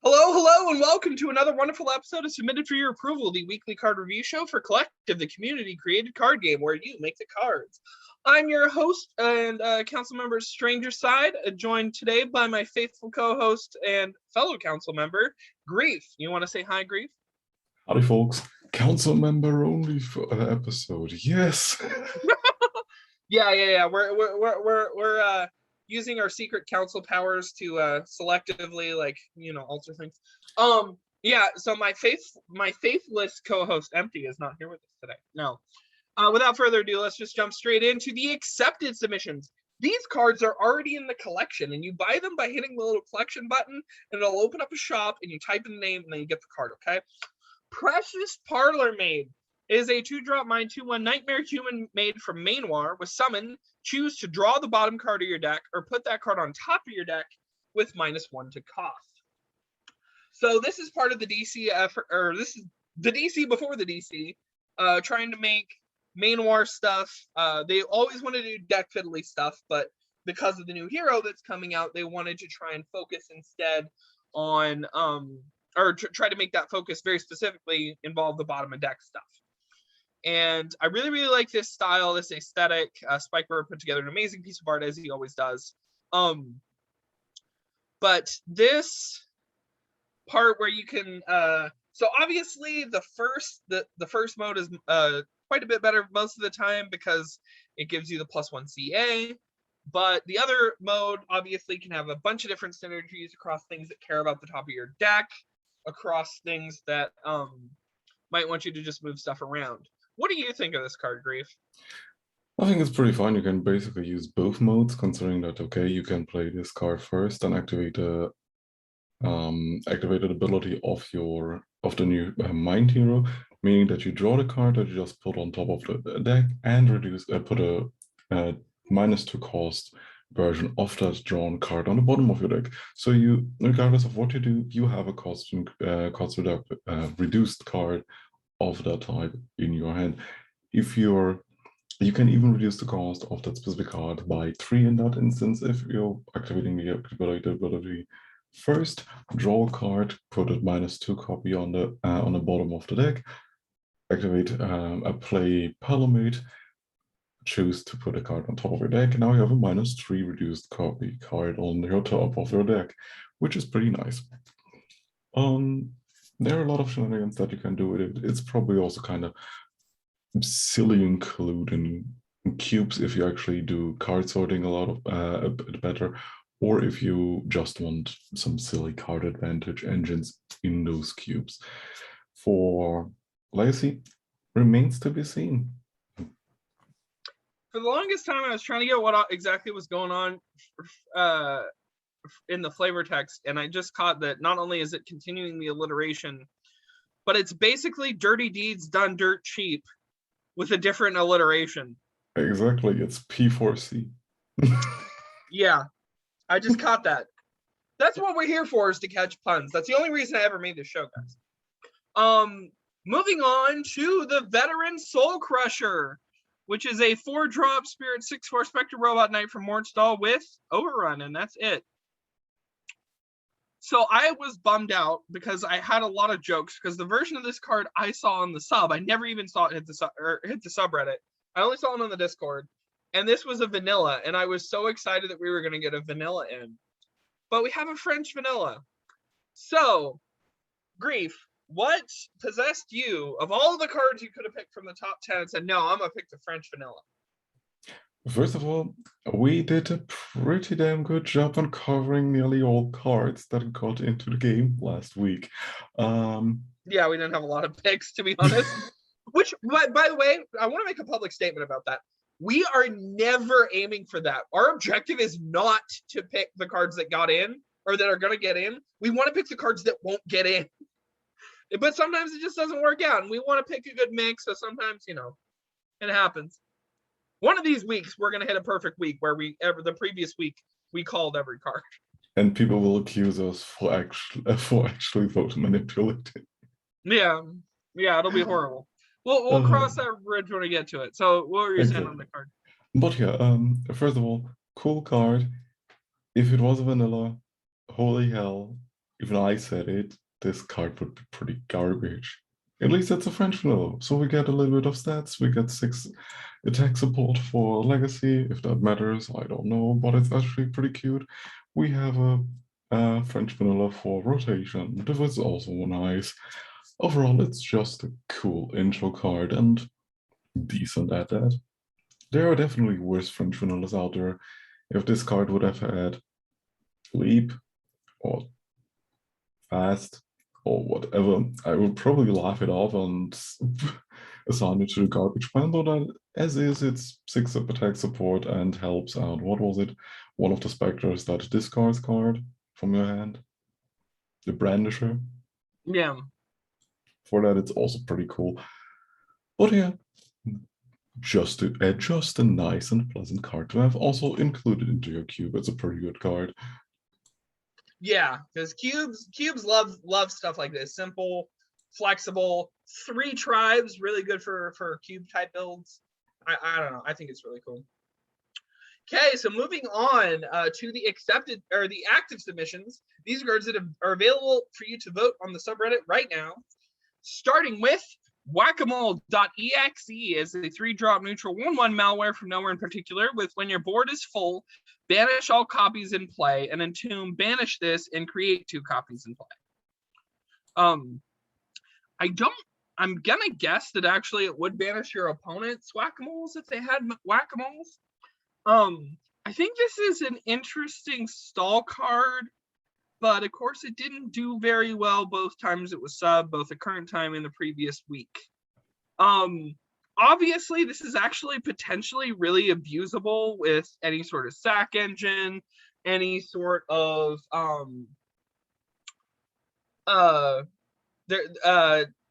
Hello, hello, and welcome to another wonderful episode of Submitted for Your Approval, the weekly card review show for Collective, the community-created card game where you make the cards. I'm your host and council member Stranger Side, joined today by my faithful co-host and fellow council member, Grief. You want to say hi, Grief? Howdy, folks. Council member only for an episode. Yes. Yeah. We're using our secret council powers to selectively, alter things. Yeah. So my faithless co-host Empty is not here with us today. No. Without further ado, let's just jump straight into the accepted submissions. These cards are already in the collection, and you buy them by hitting the little collection button, and it'll open up a shop, and you type in the name, and then you get the card. Okay. Precious Parlormaid is a 2-drop mine 2/1 nightmare human made from Mainwar with summon. Choose to draw the bottom card of your deck or put that card on top of your deck with -1 to cost. So this is part of the DC effort, or this is the DC before the DC, trying to make Mainwar stuff. They always wanted to do deck fiddly stuff, but because of the new hero that's coming out, they wanted to try and focus instead on try to make that focus very specifically involve the bottom of deck stuff. And I really, really like this style, this aesthetic. Spikebird put together an amazing piece of art, as he always does. But this part where you can, so obviously the first mode is quite a bit better most of the time because it gives you the +1 CA. But the other mode obviously can have a bunch of different synergies across things that care about the top of your deck, across things that might want you to just move stuff around. What do you think of this card, Grief? I think it's pretty fun. You can basically use both modes, considering that, okay, you can play this card first and activate the activated ability of the new Mind Hero, meaning that you draw the card that you just put on top of the deck and put a -2 cost version of that drawn card on the bottom of your deck. So you, regardless of what you do, you have a cost reduced card of that type in your hand. You can even reduce the cost of that specific card by 3 in that instance if you're activating the ability first. Draw a card, put a -2 copy on the bottom of the deck, activate a play Parlormaid, choose to put a card on top of your deck, and now you have a -3 reduced copy card on your top of your deck, which is pretty nice. There are a lot of shenanigans that you can do with it. It's probably also kind of silly including cubes if you actually do card sorting a bit better, or if you just want some silly card advantage engines in those cubes. For Legacy, remains to be seen. For the longest time, I was trying to get what exactly was going on in the flavor text, and I just caught that not only is it continuing the alliteration, but it's basically Dirty Deeds done dirt cheap with a different alliteration. Exactly, it's P4C. Yeah, I just caught that. That's what we're here for, is to catch puns. That's the only reason I ever made this show, guys. Moving on to the Veteran Soul Crusher, which is a 4-drop Spirit 6/4 Spectre Robot Knight from Mornstall with Overrun, and that's it. So I was bummed out because I had a lot of jokes, because the version of this card I saw on the sub, I never even saw it hit the subreddit. I only saw it on the Discord, and this was a vanilla, and I was so excited that we were going to get a vanilla in. But we have a French vanilla. So, Grief, what possessed you of all the cards you could have picked from the top 10 and said, no, I'm going to pick the French vanilla? First of all, we did a pretty damn good job on covering nearly all cards that got into the game last week. Yeah, we didn't have a lot of picks, to be honest. Which, by the way, I want to make a public statement about that. We are never aiming for that. Our objective is not to pick the cards that got in or that are going to get in. We want to pick the cards that won't get in. But sometimes it just doesn't work out, and we want to pick a good mix, so sometimes, it happens. One of these weeks, we're going to hit a perfect week where the previous week, we called every card. And people will accuse us for actually vote manipulating. Yeah, it'll be horrible. We'll cross that bridge when we get to it. So what were you saying on the card? But yeah, first of all, cool card. If it was a vanilla, holy hell, even I said it, this card would be pretty garbage. At least it's a French vanilla. So we get a little bit of stats. We get 6 attack support for Legacy, if that matters. I don't know, but it's actually pretty cute. We have a French vanilla for rotation. That was also nice. Overall, it's just a cool intro card and decent at that. There are definitely worse French vanillas out there. If this card would have had Leap or Fast or whatever, I would probably laugh it off and assign it to the garbage pile. But as is, it's 6 up attack support and helps out. What was it? One of the specters that discards card from your hand. The Brandisher. Yeah. For that, it's also pretty cool. But yeah, just a nice and pleasant card to have also included into your cube. It's a pretty good card. Yeah, because cubes love stuff like this. Simple, flexible, 3 tribes, really good for cube type builds. I don't know. I think it's really cool. Okay, so moving on to the accepted or the active submissions. These cards that are available for you to vote on the subreddit right now. Starting with WhackAMole.exe is a 3-drop neutral 1/1 malware from nowhere in particular. With when your board is full, banish all copies in play, and entomb, banish this, and create 2 copies in play. I'm gonna guess that actually it would banish your opponent's whack-a-moles if they had whack-a-moles. I think this is an interesting stall card, but of course it didn't do very well both times it was sub, both the current time and the previous week. Obviously, this is actually potentially really abusable with any sort of sack engine, any sort of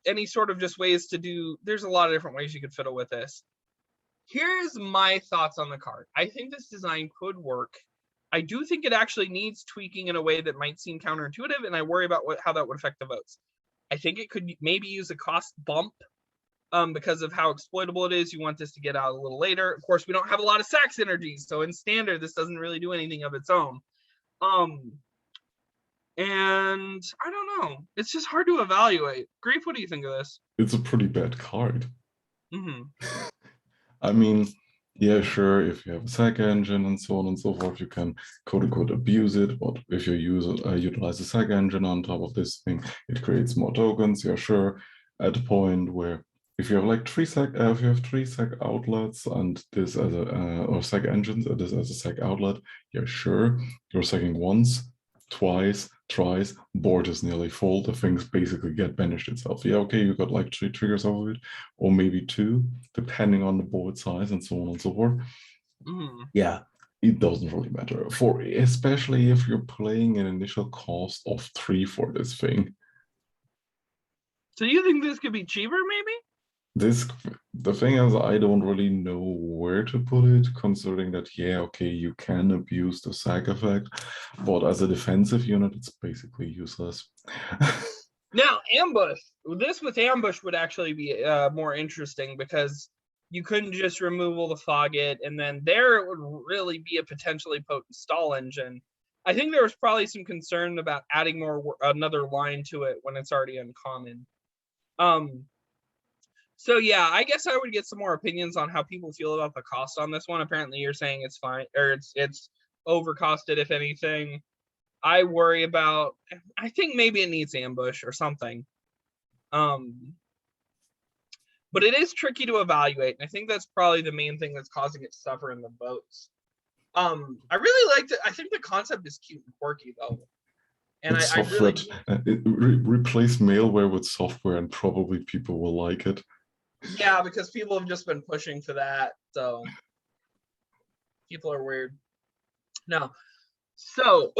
any sort of just ways to do. There's a lot of different ways you could fiddle with this. Here's my thoughts on the card. I think this design could work. I do think it actually needs tweaking in a way that might seem counterintuitive, and I worry about how that would affect the votes. I think it could maybe use a cost bump because of how exploitable it is. You want this to get out a little later. Of course, we don't have a lot of sack synergies, so in standard, this doesn't really do anything of its own. And I don't know. It's just hard to evaluate. Grief, what do you think of this? It's a pretty bad card. Mm-hmm. I mean, yeah, sure, if you have a sack engine and so on and so forth, you can quote-unquote abuse it, but if you utilize a sack engine on top of this thing, it creates more tokens, yeah, sure, at a point where if you have like 3 sack outlets and this as a, or sack engines, and this as a sack outlet, yeah, sure, you're sacking once, twice, thrice, board is nearly full, the things basically get banished itself. Yeah, okay, you got like 3 triggers over it, or maybe 2, depending on the board size and so on and so forth. Yeah, it doesn't really matter, especially if you're playing an initial cost of 3 for this thing. So you think this could be cheaper, maybe? The thing is, I don't really know where to put it, considering that, yeah, okay, you can abuse the sack effect, but as a defensive unit, it's basically useless. Now, ambush. This with ambush would actually be more interesting because you couldn't just remove all the Fogget, and then there it would really be a potentially potent stall engine. I think there was probably some concern about adding another line to it when it's already uncommon. So yeah, I guess I would get some more opinions on how people feel about the cost on this one. Apparently you're saying it's fine, or it's overcosted, if anything. I worry about, I think maybe it needs ambush or something. But it is tricky to evaluate, and I think that's probably the main thing that's causing it to suffer in the votes. I really liked it. I think the concept is cute and quirky though. And I really replace malware with software, and probably people will like it. Yeah, because people have just been pushing for that, so people are weird. No, so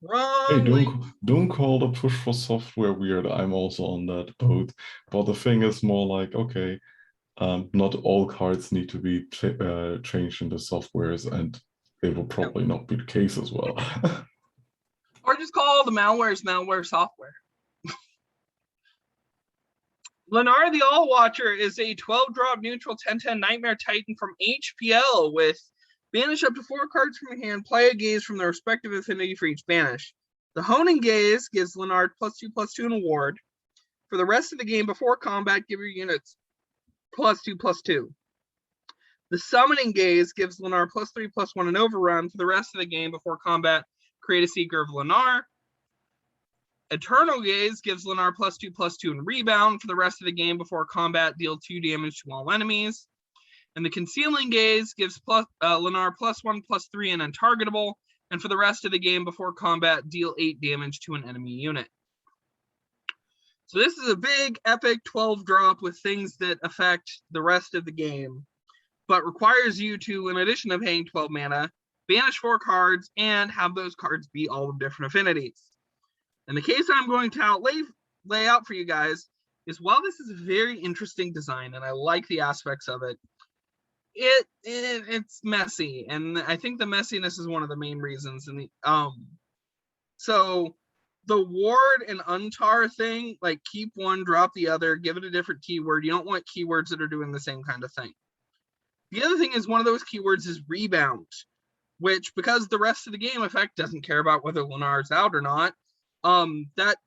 wrong. Hey, don't call the push for software weird. I'm also on that boat, but the thing is more like, okay, not all cards need to be changed into softwares, and it will probably not be the case as well. Or just call all the malware software. Lennar the Allwatcher is a 12-drop neutral 10/10 Nightmare Titan from HPL with banish up to 4 cards from your hand, play a gaze from the respective affinity for each banish. The Honing Gaze gives Ln'ar +2/+2 an award. For the rest of the game before combat, give your units +2/+2. The Summoning Gaze gives Ln'ar +3/+1 an overrun. For the rest of the game before combat, create a Seeker of Ln'ar. Eternal Gaze gives Ln'ar +2/+2 and rebound. For the rest of the game before combat, deal 2 damage to all enemies. And the Concealing Gaze gives Ln'ar +1/+3 and untargetable. And for the rest of the game before combat, deal 8 damage to an enemy unit. So this is a big, epic 12 drop with things that affect the rest of the game, but requires you to, in addition to paying 12 mana, banish 4 cards and have those cards be all of different affinities. And the case I'm going to lay out for you guys is, while this is a very interesting design and I like the aspects of it, it's messy, and I think the messiness is one of the main reasons. In the so the ward and untar thing, like keep one, drop the other, give it a different keyword. You don't want keywords that are doing the same kind of thing. The other thing is, one of those keywords is rebound, which, because the rest of the game effect doesn't care about whether Ln'ar's out or not, that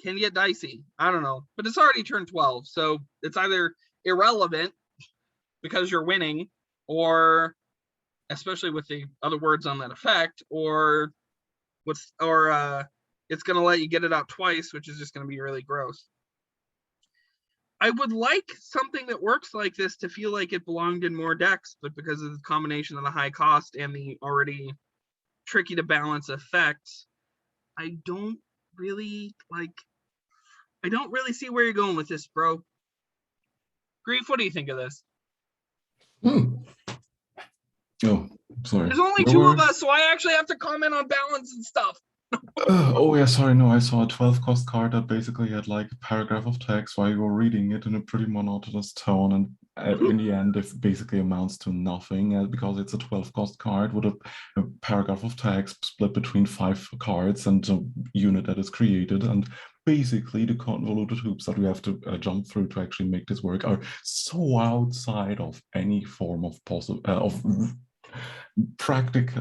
can get dicey. I don't know, but it's already turned 12, so it's either irrelevant because you're winning, or, especially with the other words on that effect, or it's going to let you get it out twice, which is just going to be really gross. I would like something that works like this to feel like it belonged in more decks, but because of the combination of the high cost and the already tricky to balance effects, I don't really see where you're going with this, bro. Grief, what do you think of this? Oh, sorry. There's only 2 of us, so I actually have to comment on balance and stuff. Oh yeah, sorry, no, I saw a 12 cost card that basically had like a paragraph of text while you were reading it in a pretty monotonous tone, and in the end it basically amounts to nothing, because it's a 12 cost card with a paragraph of text split between 5 cards and a unit that is created, and basically the convoluted hoops that we have to jump through to actually make this work are so outside of any form of practical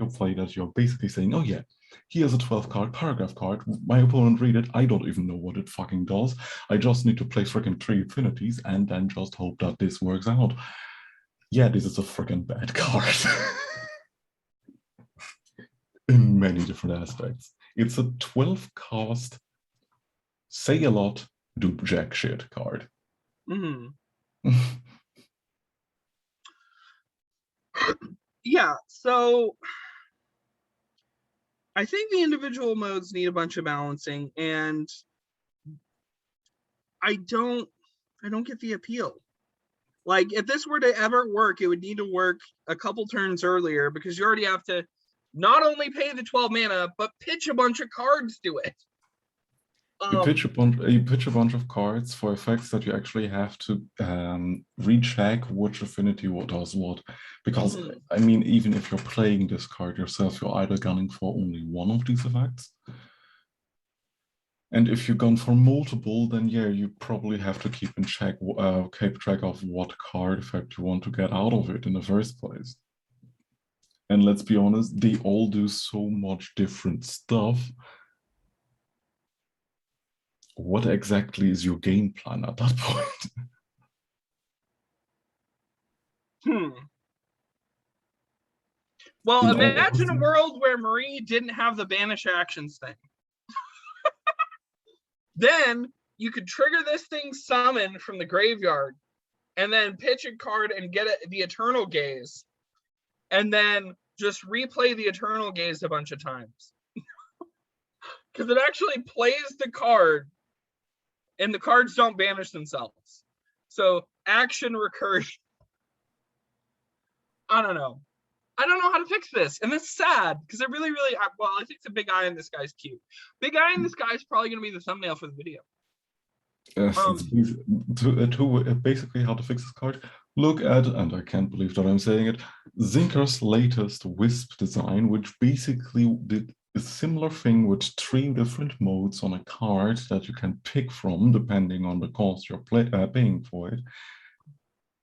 play, that you're basically saying, oh yeah, here's a 12 card paragraph card, my opponent read it, I don't even know what it fucking does, I just need to play freaking 3 affinities and then just hope that this works out. Yeah, this is a freaking bad card. In many different aspects. It's a 12 cost, say a lot, do jack shit card. Yeah, so I think the individual modes need a bunch of balancing, and I don't get the appeal. Like, if this were to ever work, it would need to work a couple turns earlier, because you already have to not only pay the 12 mana, but pitch a bunch of cards to it. You pitch a bunch of cards for effects that you actually have to recheck which affinity what does what. Because, I mean, even if you're playing this card yourself, you're either gunning for only one of these effects. And if you gun for multiple, then yeah, you probably have to keep track of what card effect you want to get out of it in the first place. And let's be honest, they all do so much different stuff. What exactly is your game plan at that point? Well, imagine a world where Marie didn't have the banish actions thing. Then you could trigger this thing summon from the graveyard, and then pitch a card and get the Eternal Gaze, and then just replay the Eternal Gaze a bunch of times. Because it actually plays the card, and the cards don't banish themselves. So action recursion. I don't know how to fix this, and it's sad because I really, I think the big eye in this guy's cute. Big eye in this guy is probably going to be the thumbnail for the video. Basically how to fix this card, look at, and I can't believe that I'm saying it, Zinker's latest Wisp design, which basically did a similar thing with 3 different modes on a card that you can pick from depending on the cost you're paying for it,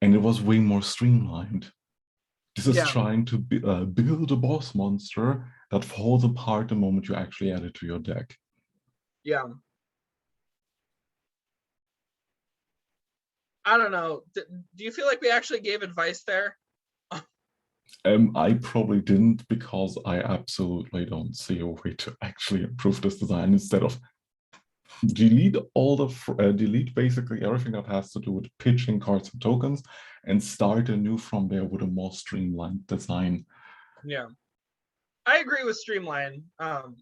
and it was way more streamlined. This is trying to build a boss monster that falls apart the moment you actually add it to your deck. Yeah. I don't know. Do you feel like we actually gave advice there? I probably didn't, because I absolutely don't see a way to actually improve this design instead of delete all the delete basically everything that has to do with pitching cards and tokens and start anew from there with a more streamlined design. Yeah, I agree with streamline. The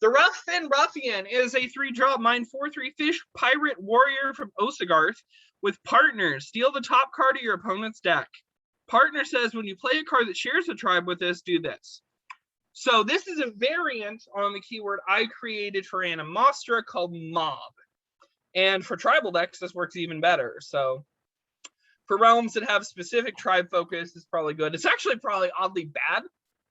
Roughfin Ruffian is a 3-drop mine 4/3 fish pirate warrior from Osagarth with partners. Steal the top card of your opponent's deck. Partner says when you play a card that shares a tribe with this, do this. So this is a variant on the keyword I created for Animastra called Mob. And for tribal decks, this works even better. So for realms that have specific tribe focus, it's probably good. It's actually probably oddly bad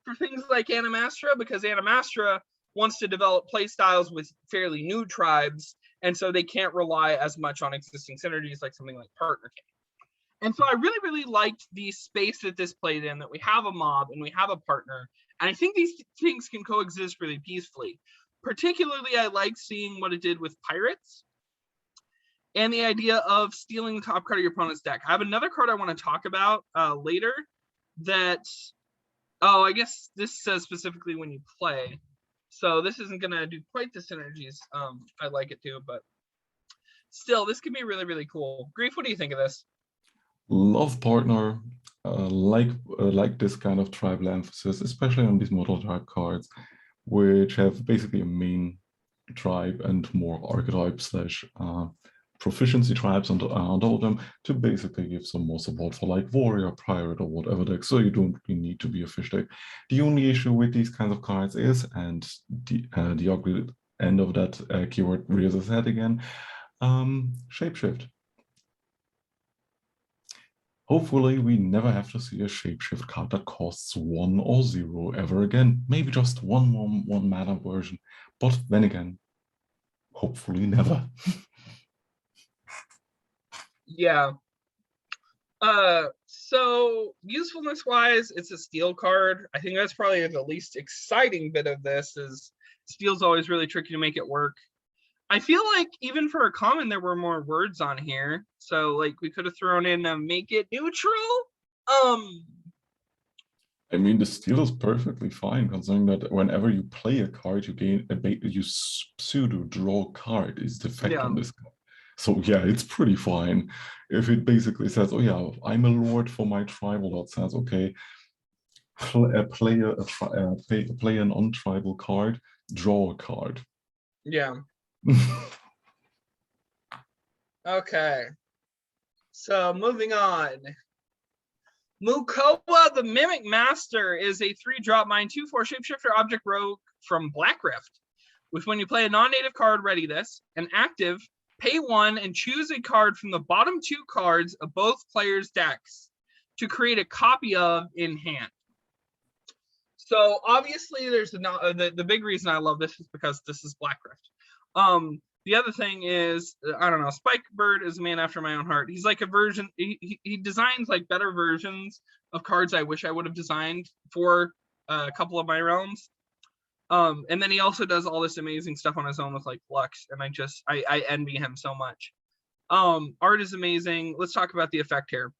for things like Animastra, because Animastra wants to develop play styles with fairly new tribes, and so they can't rely as much on existing synergies like something like Partner can. And so I really, really liked the space that this played in, that we have a mob and we have a partner. And I think these things can coexist really peacefully. Particularly, I liked seeing what it did with pirates and the idea of stealing the top card of your opponent's deck. I have another card I want to talk about later that, oh, I guess this says specifically when you play. So this isn't going to do quite the synergies I like it to, but still, this could be really, really cool. Grief, what do you think of this? Love partner, like this kind of tribal emphasis, especially on these model tribe cards, which have basically a main tribe and more archetype slash proficiency tribes on all of them, to basically give some more support for like warrior, pirate, or whatever deck. So you don't really need to be a fish deck. The only issue with these kinds of cards is, and the ugly end of that keyword rears its head again, shapeshift. Hopefully, we never have to see a shapeshift card that costs 1 or 0 ever again. Maybe just one mana version. But then again, hopefully never. Yeah. So usefulness-wise, it's a steel card. I think that's probably the least exciting bit of this, is steel's always really tricky to make it work. I feel like even for a common, there were more words on here. So like we could have thrown in a make it neutral. I mean, the steel is perfectly fine, considering that whenever you play a card, you gain you pseudo draw card is the effect on this card. So yeah, it's pretty fine. If it basically says, oh yeah, I'm a lord for my tribal, that says, okay, play an on-tribal card, draw a card. Yeah. Okay. So moving on. Mukoa the Mimic Master is a 3-drop mine 2/4 shapeshifter object rogue from Black Rift. With when you play a non-native card, ready this, and active, pay 1 and choose a card from the bottom 2 cards of both players' decks to create a copy of in hand. So obviously, there's the big reason I love this is because this is Black Rift. The other thing is, I don't know, Spike Bird is a man after my own heart. He's like a version, he designs like better versions of cards I wish I would have designed for a couple of my realms. And then he also does all this amazing stuff on his own with like Flux, and I envy him so much. Art is amazing. Let's talk about the effect here.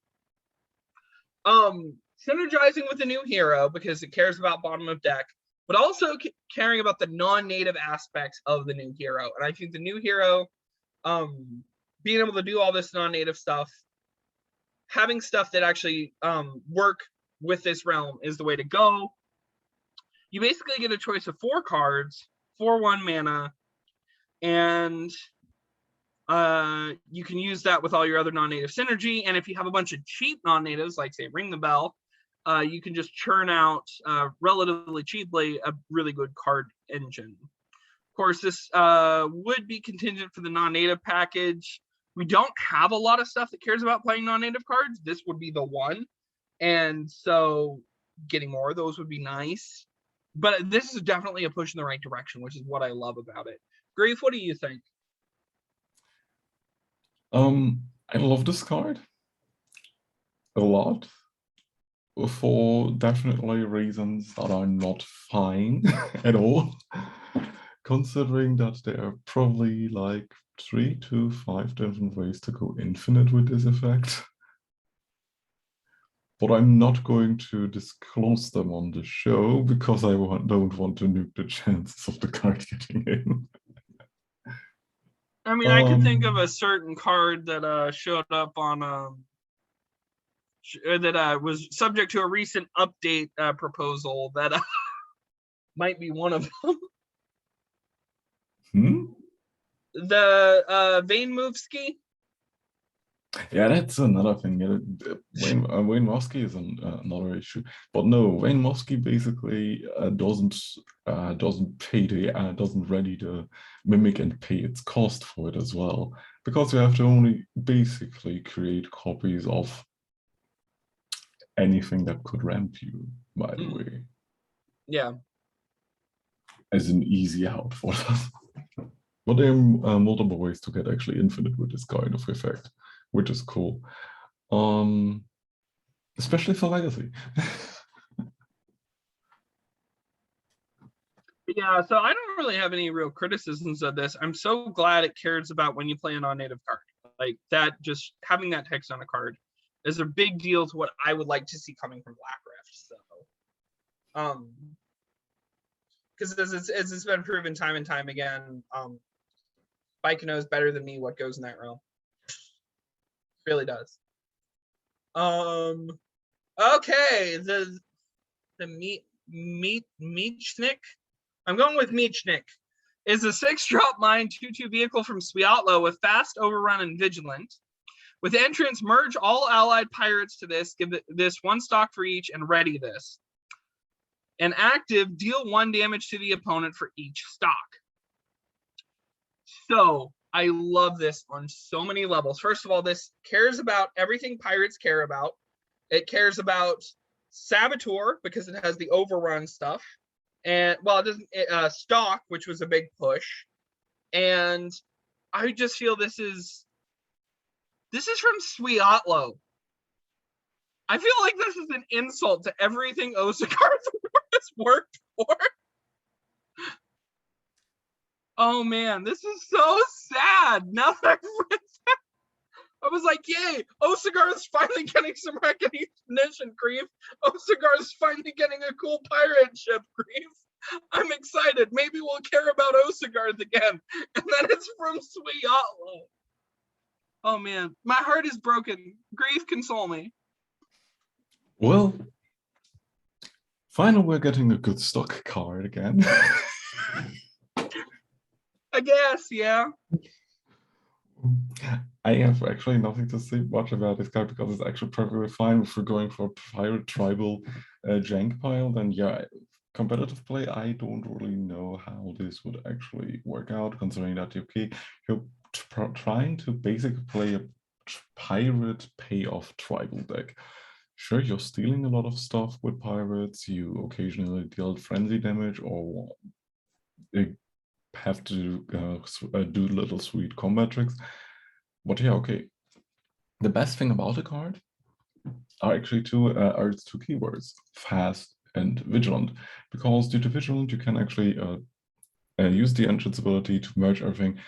Synergizing with the new hero because it cares about bottom of deck, but also caring about the non-native aspects of the new hero. And I think the new hero, being able to do all this non-native stuff, having stuff that actually work with this realm is the way to go. You basically get a choice of 4 cards, 4/1 mana, and you can use that with all your other non-native synergy. And if you have a bunch of cheap non-natives, like say Ring the Bell, you can just churn out relatively cheaply a really good card engine. Of course, this would be contingent for the non-native package. We don't have a lot of stuff that cares about playing non-native cards. This would be the one. And so getting more of those would be nice. But this is definitely a push in the right direction, which is what I love about it. Grief, what do you think? I love this card a lot. for definitely reasons that are not fine at all, considering that there are probably like 3 to 5 different ways to go infinite with this effect. But I'm not going to disclose them on the show because I don't want to nuke the chances of the card getting in. I mean, I could think of a certain card that showed up on that was subject to a recent update proposal that might be one of them. The Vane Movski. Yeah, that's another thing. Wayne Mosky is another issue, but no, Wayne Mosky basically doesn't ready to mimic and pay its cost for it as well, because you have to only basically create copies of anything that could ramp you. By the way, yeah, as an easy out for that. But there are multiple ways to get actually infinite with this kind of effect, which is cool. Especially for Legacy. Yeah, so I don't really have any real criticisms of this. I'm so glad it cares about when you play a non-native card. Like that, just having that text on a card is a big deal to what I would like to see coming from Black Rift. So, because as it's been proven time and time again, Bike knows better than me what goes in that realm. Really does. Okay, the Miecznik. I'm going with Meech Nick. Is a 6-drop mine 2/2 vehicle from Swiatlo with fast, overrun, and vigilant. With entrance, merge all allied pirates to this, give this 1 stock for each, and ready this. And active, deal 1 damage to the opponent for each stock. So I love this on so many levels. First of all, this cares about everything pirates care about. It cares about Saboteur because it has the overrun stuff. And well, it doesn't stock, which was a big push. And I just feel this is from Swiatlo. I feel like this is an insult to everything Osakar has worked for. Oh man, this is so sad. Now that I've read that, I was like, yay, Osagar is finally getting some recognition, Grief. Osagar is finally getting a cool pirate ship, Grief. I'm excited. Maybe we'll care about Osagarth again. And then it's from Swiatlo. Oh man, my heart is broken. Grief, console me. Well, finally we're getting a good stock card again. I guess, yeah. I have actually nothing to say much about this card because it's actually perfectly fine if we're going for pirate tribal jank pile. Then yeah, competitive play, I don't really know how this would actually work out, considering that you're trying to basically play a pirate payoff tribal deck. Sure, you're stealing a lot of stuff with pirates. You occasionally deal frenzy damage or have to do little sweet combat tricks. But yeah, okay. The best thing about the card are actually its two keywords, fast and vigilant. Because due to vigilant, you can actually use the entrance ability to merge everything,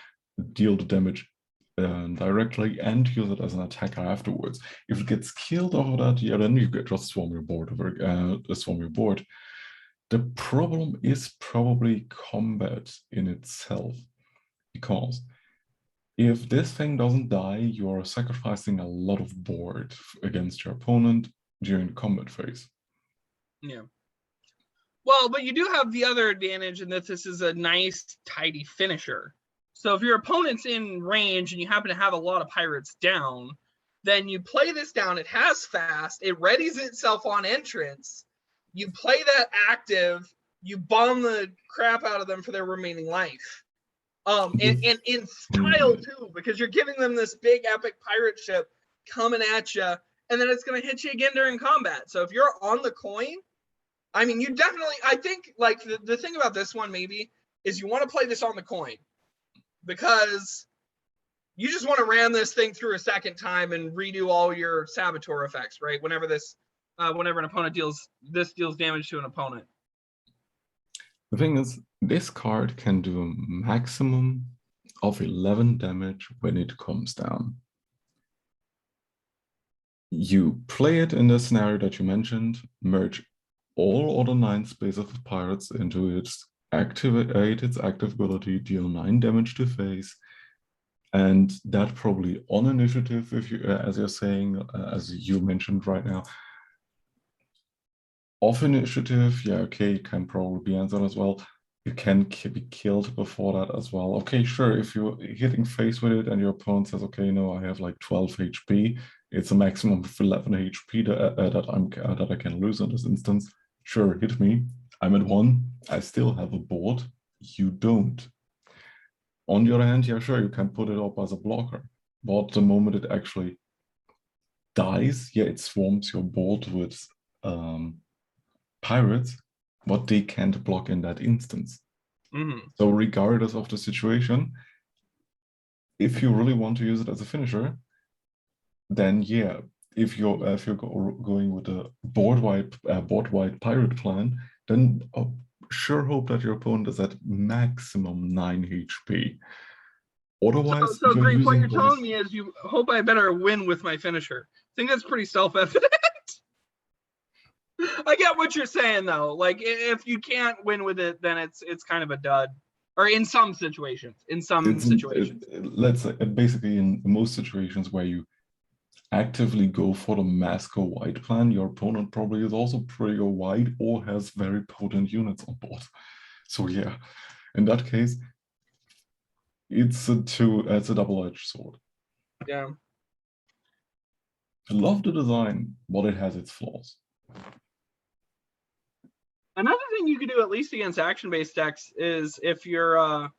deal the damage directly, and use it as an attacker afterwards. If it gets killed over that, yeah, then you just swarm your board. The problem is probably combat in itself, because if this thing doesn't die, you're sacrificing a lot of board against your opponent during the combat phase. Yeah. Well, but you do have the other advantage in that this is a nice, tidy finisher. So if your opponent's in range and you happen to have a lot of pirates down, then you play this down. It has fast. It readies itself on entrance. You play that active. You bomb the crap out of them for their remaining life. And in style too, because you're giving them this big epic pirate ship coming at you, and then it's going to hit you again during combat. So if you're on the coin, I mean, you definitely, I think, like, the thing about this one maybe is you want to play this on the coin, because you just want to ram this thing through a second time and redo all your Saboteur effects, right? Whenever this whenever an opponent deals damage to an opponent. The thing is, this card can do a maximum of 11 damage when it comes down. You play it in the scenario that you mentioned, merge all other 9 spaces of pirates into its activate its active ability, deal 9 damage to face, and that probably on initiative, if you, as you're saying, as you mentioned right now, off initiative, yeah, okay, it can probably be answered as well. You can be killed before that as well. Okay, sure, if you're hitting face with it and your opponent says, okay, no, I have like 12 HP, it's a maximum of 11 HP that I can lose in this instance. Sure, hit me. I'm at 1. I still have a board. You don't. On the other hand, yeah, sure, you can put it up as a blocker. But the moment it actually dies, yeah, it swarms your board with pirates, but they can't block in that instance. So regardless of the situation, if you really want to use it as a finisher, then yeah, if you're going with a board-wide pirate plan, then sure hope that your opponent is at maximum 9 HP. Otherwise, so you're Grief, what using you're telling me is you hope I better win with my finisher. I think that's pretty self-evident. I get what you're saying though. Like if you can't win with it, then it's kind of a dud. Or in some situations. Let's say basically in most situations where you actively go for the mask or white plan, your opponent probably is also pretty white or has very potent units on board. So yeah, in that case, it's a double-edged sword. Yeah. I love the design, but it has its flaws. Another thing you could do, at least against action-based decks, is if you're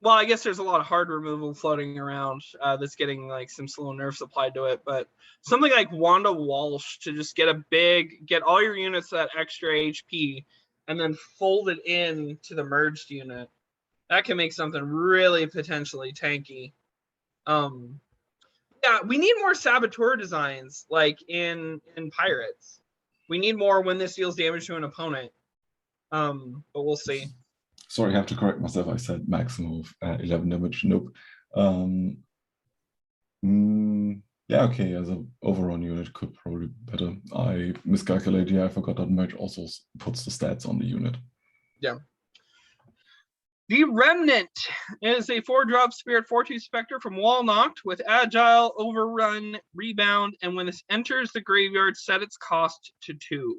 well, I guess there's a lot of hard removal floating around that's getting like some slow nerfs applied to it, but something like Wanda Walsh to just get all your units that extra HP and then fold it in to the merged unit. That can make something really potentially tanky. Yeah, we need more saboteur designs like in Pirates. We need more when this deals damage to an opponent. But we'll see. Sorry, I have to correct myself. I said maximum of 11 damage. Nope. Yeah, okay, as an overrun unit could probably be better. I miscalculated. Yeah, I forgot that merge also puts the stats on the unit. Yeah. The Remnant is a 4-drop Spirit 4/2 Spectre from Walnocked with Agile, Overrun, Rebound, and when this enters the graveyard, set its cost to 2.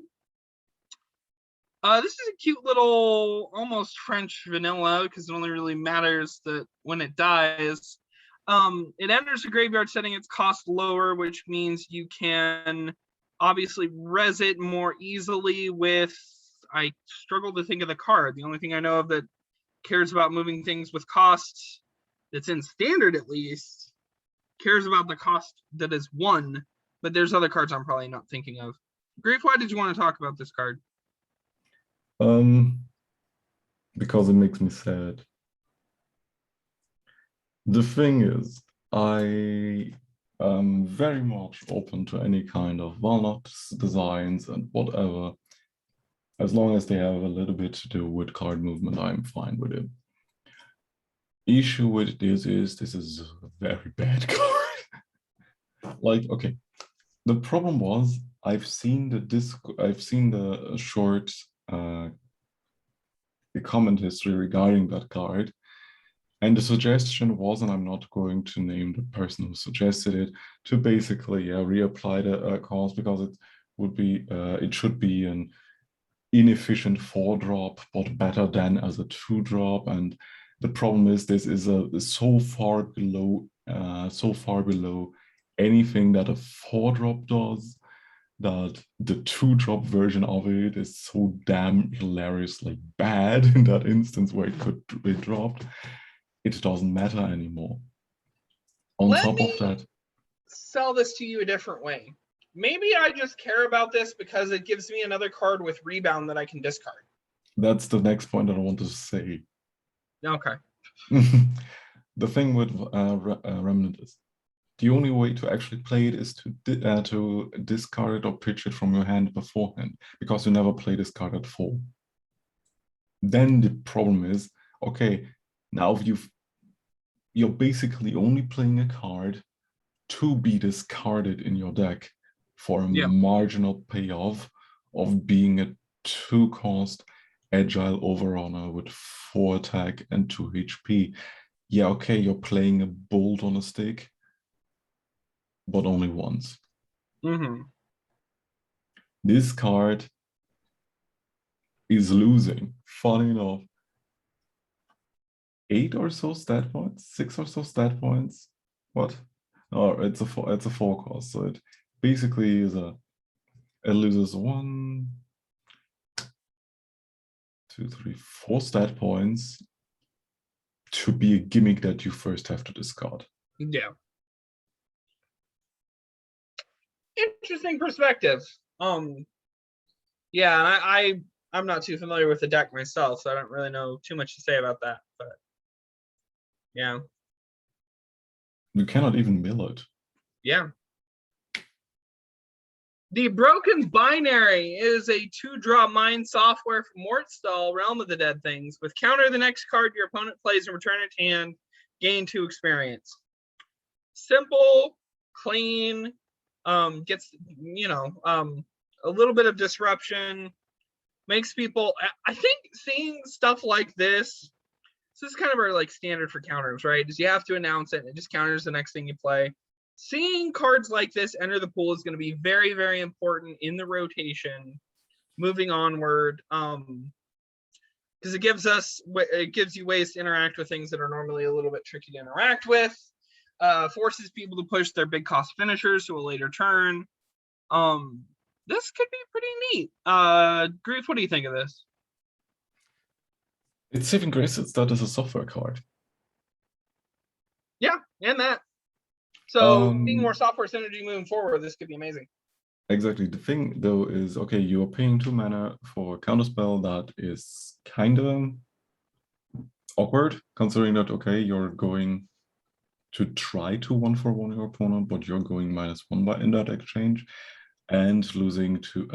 This is a cute little, almost French vanilla, because it only really matters that when it dies. It enters the graveyard setting its cost lower, which means you can obviously res it more easily with, I struggle to think of the card. The only thing I know of that cares about moving things with costs, that's in standard at least, cares about the cost that is 1, but there's other cards I'm probably not thinking of. Grief, why did you want to talk about this card? Because it makes me sad. The thing is, I am very much open to any kind of walnut designs and whatever. As long as they have a little bit to do with card movement, I'm fine with it. Issue with this is a very bad card. Like, okay, the problem was I've seen the short the comment history regarding that card, and the suggestion was, and I'm not going to name the person who suggested it, to basically reapply the cost because it should be an inefficient 4-drop, but better than as a 2-drop. And the problem is this is so far below anything that a 4-drop does, that the 2-drop version of it is so damn hilariously bad in that instance where it could be dropped. It doesn't matter anymore. On top of that, sell this to you a different way. Maybe I just care about this because it gives me another card with Rebound that I can discard. That's the next point that I want to say. Okay. The thing with Remnant is, the only way to actually play it is to discard it or pitch it from your hand beforehand, because you never play this card at full. Then the problem is, okay, now you're basically only playing a card to be discarded in your deck for a marginal payoff of being a 2-cost agile overrunner with 4 attack and 2 HP. Yeah, okay, you're playing a bolt on a stick, but only once. This card is losing, funny enough, 8 or so stat points, 6 or so stat points. What? Oh, it's a 4-cost, so it basically is it loses 1, 2, 3, 4 stat points to be a gimmick that you first have to discard. Yeah. Interesting perspective. Yeah, I'm not too familiar with the deck myself, so I don't really know too much to say about that. But yeah. You cannot even mill it. Yeah. The Broken Binary is a 2-drop mine software from Mortstall, Realm of the Dead Things. With counter the next card your opponent plays and return it to hand, gain 2 experience. Simple, clean, gets, a little bit of disruption, makes people, I think seeing stuff like this is kind of our like standard for counters, right? Is you have to announce it and it just counters the next thing you play. Seeing cards like this enter the pool is going to be very, very important in the rotation moving onward, because it gives you ways to interact with things that are normally a little bit tricky to interact with, forces people to push their big cost finishers to a later turn. This could be pretty neat. Grief, what do you think of this? It's saving grace that is a software card. Yeah, and that. So being more software synergy moving forward, this could be amazing. Exactly. The thing though is, okay, you're paying 2 mana for a counterspell that is kind of awkward, considering that, okay, you're going to try to 1-for-1 your opponent, but you're going -1 in that exchange, and losing 2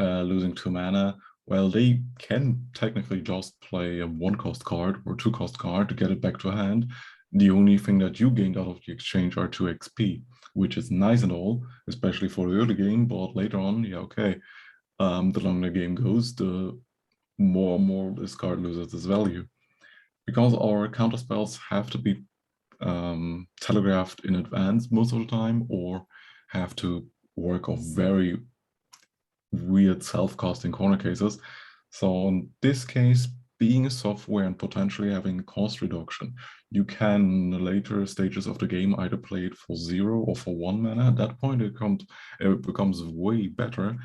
mana. Well, they can technically just play a 1-cost card or 2-cost card to get it back to hand. The only thing that you gained out of the exchange are 2 XP, which is nice and all, especially for the early game, but later on, yeah, okay. The longer the game goes, the more and more this card loses its value. Because our counterspells have to be telegraphed in advance most of the time, or have to work off very weird self-casting corner cases. So in this case, being a software and potentially having cost reduction, you can in the later stages of the game either play it for 0 or for 1 mana. At that point, it becomes way better.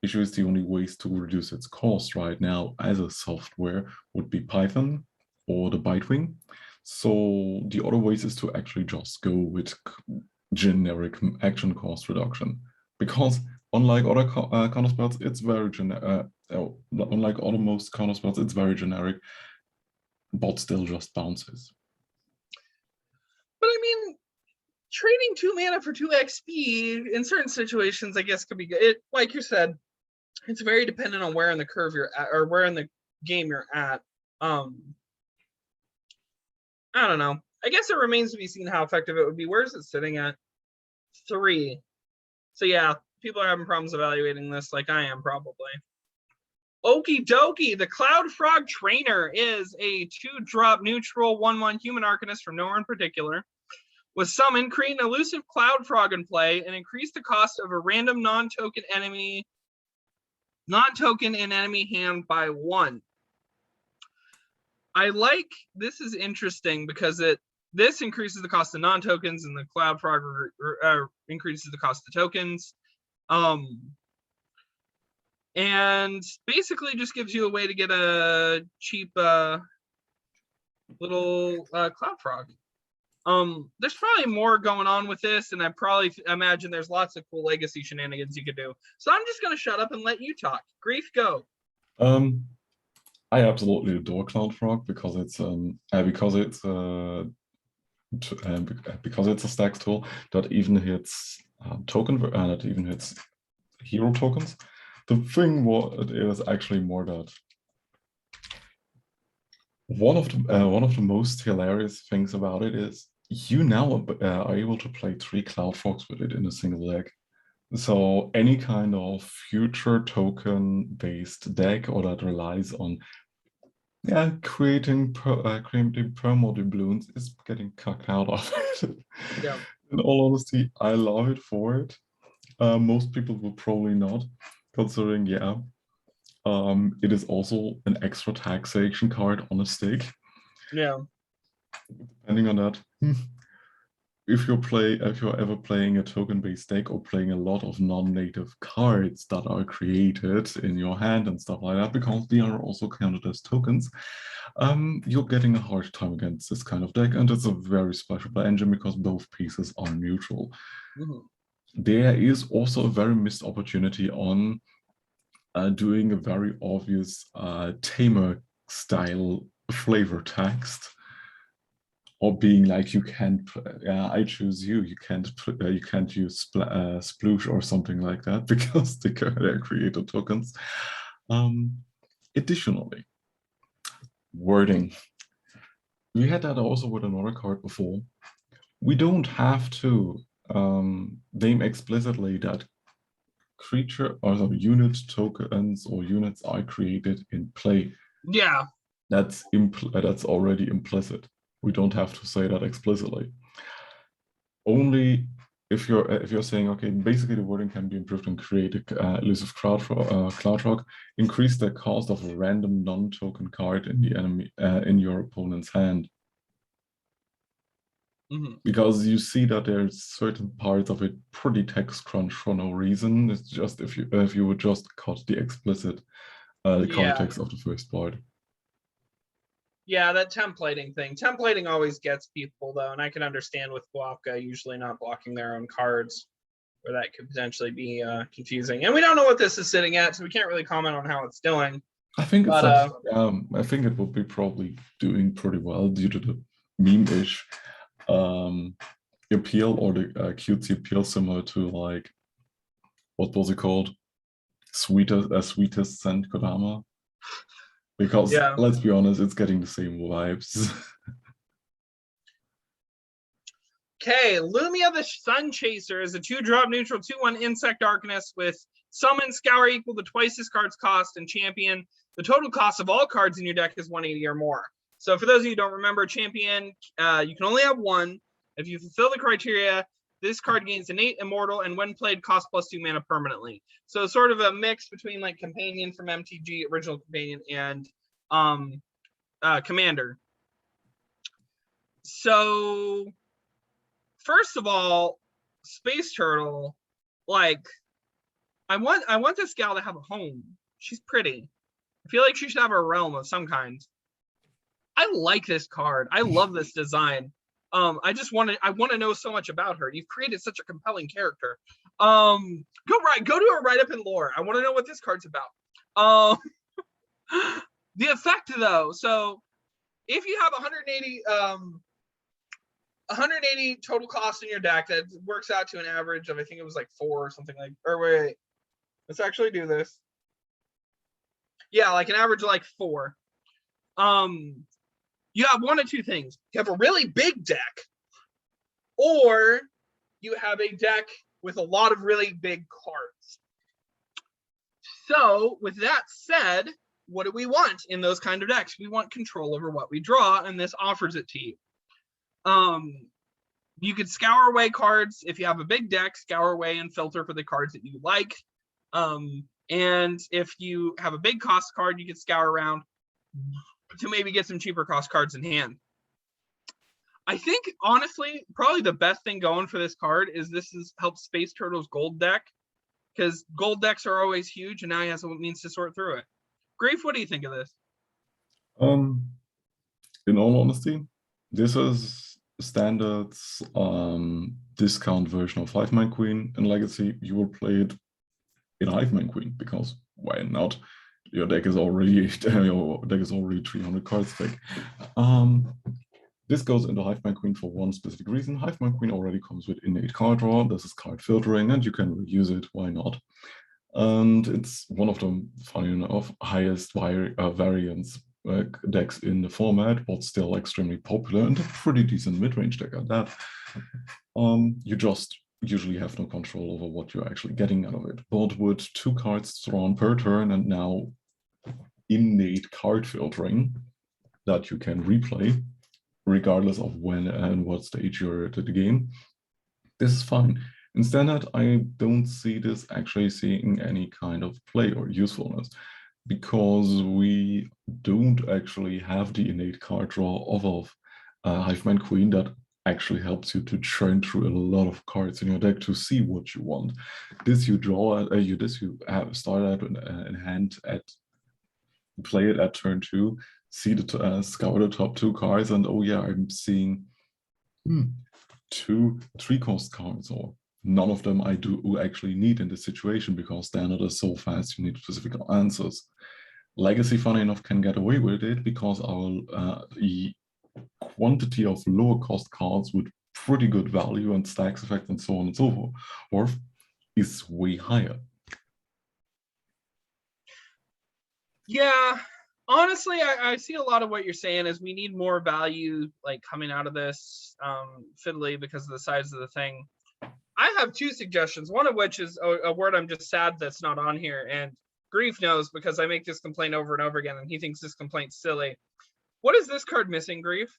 Issue is the only ways to reduce its cost right now as a software would be Python or the Bitewing. So the other ways is to actually just go with generic action cost reduction, because unlike other counterspells, it's very generic. Unlike other most counterspells, it's very generic, but still just bounces. But I mean, trading 2 mana for 2 XP in certain situations, I guess, could be good. It, like you said, it's very dependent on where in the curve you're at, or where in the game you're at. I don't know. I guess it remains to be seen how effective it would be. Where is it sitting at? 3. So yeah, people are having problems evaluating this, like I am probably. Okie dokie, the Cloud Frog Trainer is a 2-drop neutral 1/1 human arcanist from nowhere in particular. With summon, create an elusive Cloud Frog in play and increase the cost of a random non-token in enemy hand by 1. I like, this is interesting because this increases the cost of non-tokens and the Cloud Frog increases the cost of tokens. And basically just gives you a way to get a cheap little Cloud Frog. There's probably more going on with this, and I probably imagine there's lots of cool legacy shenanigans you could do. So I'm just going to shut up and let you talk. Grief, go. I absolutely adore Cloud Frog because it's because it's a stacks tool that even hits that even hits hero tokens. The thing is actually more that one of the most hilarious things about it is you now are able to play 3 Cloud Frogs with it in a single deck. So any kind of future token-based deck or that relies on creating permo doubloons is getting cucked out of it. Yeah. In all honesty, I love it for it. Most people will probably not, considering it is also an extra taxation card on a stick. Yeah. Depending on that, if you're ever playing a token-based deck or playing a lot of non-native cards that are created in your hand and stuff like that, because they are also counted as tokens, you're getting a hard time against this kind of deck, and it's a very special engine because both pieces are neutral. There is also a very missed opportunity on doing a very obvious tamer style flavor text, or being like, you can't, I choose you. You can't use sploosh or something like that because they're created tokens. Additionally, wording. We had that also with another card before. We don't have to name explicitly that creature or unit tokens or units are created in play. Yeah. That's already implicit. We don't have to say that explicitly. Only if you're saying, okay, basically the wording can be improved and create a elusive cloud frog, increase the cost of a random non-token card in the enemy in your opponent's hand. Because you see that there's certain parts of it pretty text crunch for no reason. It's just if you would just cut the explicit context of the first part. Yeah, that templating thing. Templating always gets people though, and I can understand with Whacka usually not blocking their own cards, where that could potentially be confusing. And we don't know what this is sitting at, so we can't really comment on how it's doing. I think I think it will be probably doing pretty well due to the meme-ish appeal, or the cutesy appeal, similar to, like, what was it called? Sweetest Scent Kodama. Because let's be honest, it's getting the same vibes. Okay, Lumia the Sunchaser is a 2-drop neutral 2/1 insect darkness with summon, scour equal to twice this card's cost, and champion. The total cost of all cards in your deck is 180 or more. So for those of you who don't remember, champion, you can only have one. If you fulfill the criteria, this card gains innate, immortal, and when played, costs +2 mana permanently. So sort of a mix between like companion from MTG, original companion, and commander. So first of all, Space Turtle, like, I want this gal to have a home. She's pretty. I feel like she should have a realm of some kind. I like this card. I love this design. I want to know so much about her. You've created such a compelling character. Go to her write up in lore. I want to know what this card's about. The effect though. So if you have 180 total cost in your deck, that works out to an average of, I think it was like 4 or something like, or wait, let's actually do this. Yeah, like an average of like 4. You have one of two things. You have a really big deck, or you have a deck with a lot of really big cards. So with that said, what do we want in those kind of decks? We want control over what we draw, and this offers it to you. You could scour away cards. If you have a big deck, scour away and filter for the cards that you like. And if you have a big cost card, you could scour around to maybe get some cheaper cost cards in hand. I think, honestly, probably the best thing going for this card is helps Space Turtle's gold deck, because gold decks are always huge, and now he has a means to sort through it. Grief, what do you think of this? In all honesty, this is standards discount version of Hive-Mind Queen. In Legacy, you will play it in Hive-Mind Queen, because why not? Your deck is already 300 cards thick. This goes into Hivemind Queen for one specific reason. Hivemind Queen already comes with innate card draw. This is card filtering, and you can reuse it. Why not? And it's one of the, funny enough, highest variance decks in the format, but still extremely popular and a pretty decent mid-range deck at that. You just usually have no control over what you're actually getting out of it. But with 2 cards drawn per turn and now innate card filtering that you can replay, regardless of when and what stage you're at the game, this is fine. In standard, I don't see this actually seeing any kind of play or usefulness, because we don't actually have the innate card draw of Hivemind Queen that actually helps you to churn through a lot of cards in your deck to see what you want. This you draw, you have start out in hand at play it at turn 2, see the scour the top 2 cards, and oh yeah, I'm seeing 2 3-cost cards, or none of them I do actually need in this situation, because standard is so fast you need specific answers. Legacy, funny enough, can get away with it because our quantity of lower cost cards with pretty good value and stacks effect and so on and so forth is way higher. Yeah, honestly, I see a lot of what you're saying is we need more value like coming out of this fiddly because of the size of the thing. I have 2 suggestions, one of which is a word I'm just sad that's not on here, and Grief knows because I make this complaint over and over again, and he thinks this complaint's silly. What is this card missing, Grief?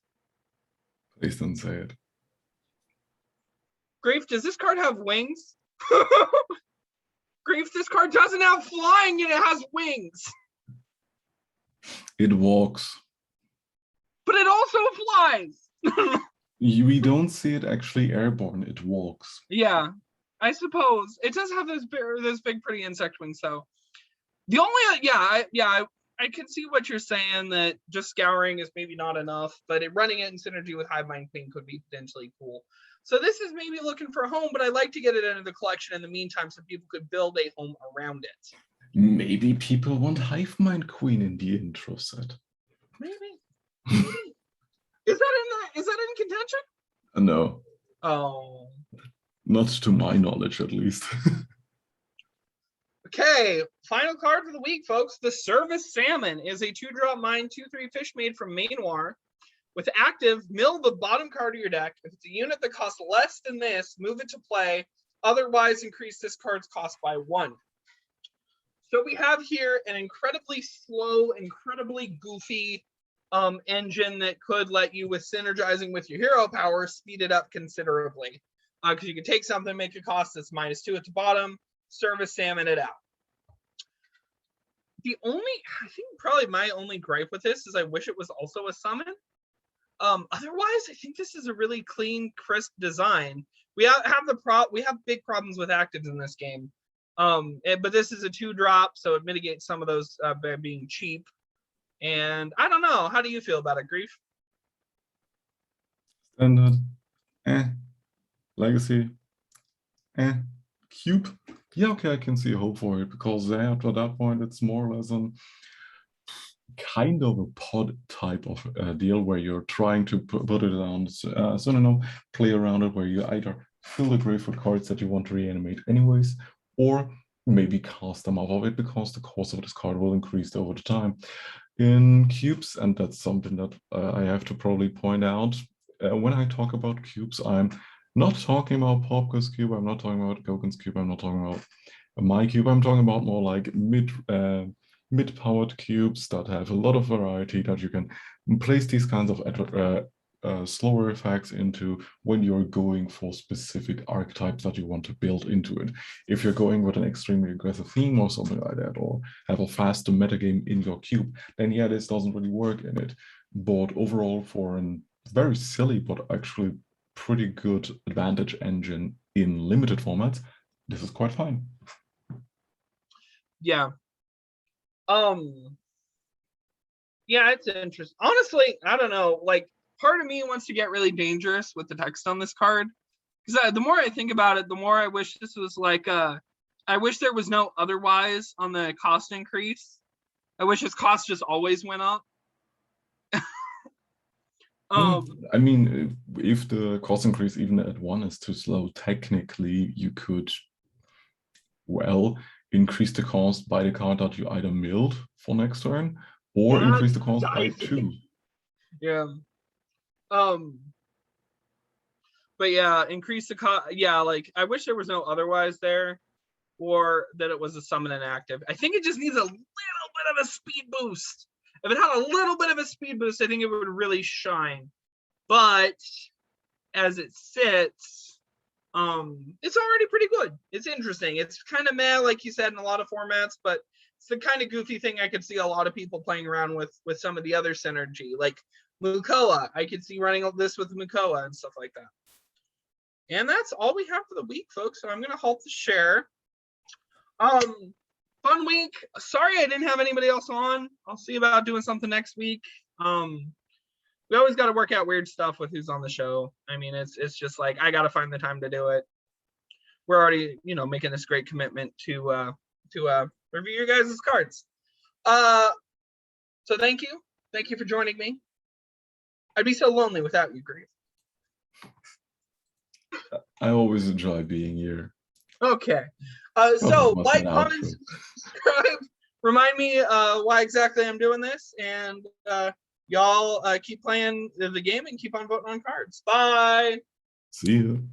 Please don't say it. Grief, does this card have wings? Grief, this card doesn't have flying and it has wings. It walks. But it also flies. We don't see it actually airborne, it walks. Yeah, I suppose. It does have this big pretty insect wings, though. The only, I can see what you're saying, that just scouring is maybe not enough, but running it in synergy with Hivemind Queen could be potentially cool. So this is maybe looking for a home, but I'd like to get it into the collection in the meantime so people could build a home around it. Maybe people want Hivemind Queen in the intro set. Maybe. Is that in contention? No. Oh. Not to my knowledge, at least. Okay, final card for the week, folks. The Service Salmon is a 2-drop mine 2/3 fish made from Mainwar. With active, mill the bottom card of your deck. If it's a unit that costs less than this, move it to play. Otherwise, increase this card's cost by 1. So we have here an incredibly slow, incredibly goofy engine that could let you, with synergizing with your hero power, speed it up considerably. Because you can take something, make it cost that's -2 at the bottom, Service Salmon it out. I think probably my only gripe with this is I wish it was also a summon. Otherwise, I think this is a really clean, crisp design. We have big problems with actives in this game. But this is a 2-drop, so it mitigates some of those by being cheap. And I don't know. How do you feel about it, Grief? Standard. Legacy. Cube. Yeah, okay, I can see a hope for it, because after that point, it's more or less a kind of a pod type of deal where you're trying to put it on, play around it, where you either fill the grave with cards that you want to reanimate anyways, or maybe cast them off of it, because the cost of this card will increase over the time. In cubes, and that's something that I have to probably point out, when I talk about cubes, I'm not talking about Popka's cube, I'm not talking about Goken's cube, I'm not talking about my cube, I'm talking about more like mid-powered cubes that have a lot of variety, that you can place these kinds of slower effects into when you're going for specific archetypes that you want to build into it. If you're going with an extremely aggressive theme or something like that, or have a faster metagame in your cube, then yeah, this doesn't really work in it. But overall, for a very silly but actually pretty good advantage engine in limited formats, this is quite fine. Yeah. Yeah, it's interesting. Honestly, I don't know. Like, part of me wants to get really dangerous with the text on this card, because the more I think about it, the more I wish this was like I wish there was no otherwise on the cost increase. I wish its cost just always went up. I mean, if the cost increase even at 1 is too slow, technically you could, well, increase the cost by the card that you either milled for next turn, or Yeah, increase the cost by dicey. 2. Yeah. But yeah, increase the cost. Yeah, like I wish there was no otherwise there, or that it was a summon inactive. I think it just needs a little bit of a speed boost. If it had a little bit of a speed boost, I think it would really shine. But as it sits, it's already pretty good. It's interesting. It's kind of meh, like you said, in a lot of formats, but it's the kind of goofy thing I could see a lot of people playing around with some of the other synergy, like Mukoa. I could see running this with Mukoa and stuff like that. And that's all we have for the week, folks. So I'm gonna halt the share. Fun week. Sorry I didn't have anybody else on. I'll see about doing something next week. We always got to work out weird stuff with who's on the show. I mean, it's just like I got to find the time to do it. We're already, making this great commitment to review your guys' cards. So thank you for joining me. I'd be so lonely without you, Grief. I always enjoy being here. Okay. So like, comment, subscribe. Remind me why exactly I'm doing this, and y'all keep playing the game and keep on voting on cards. Bye. See you.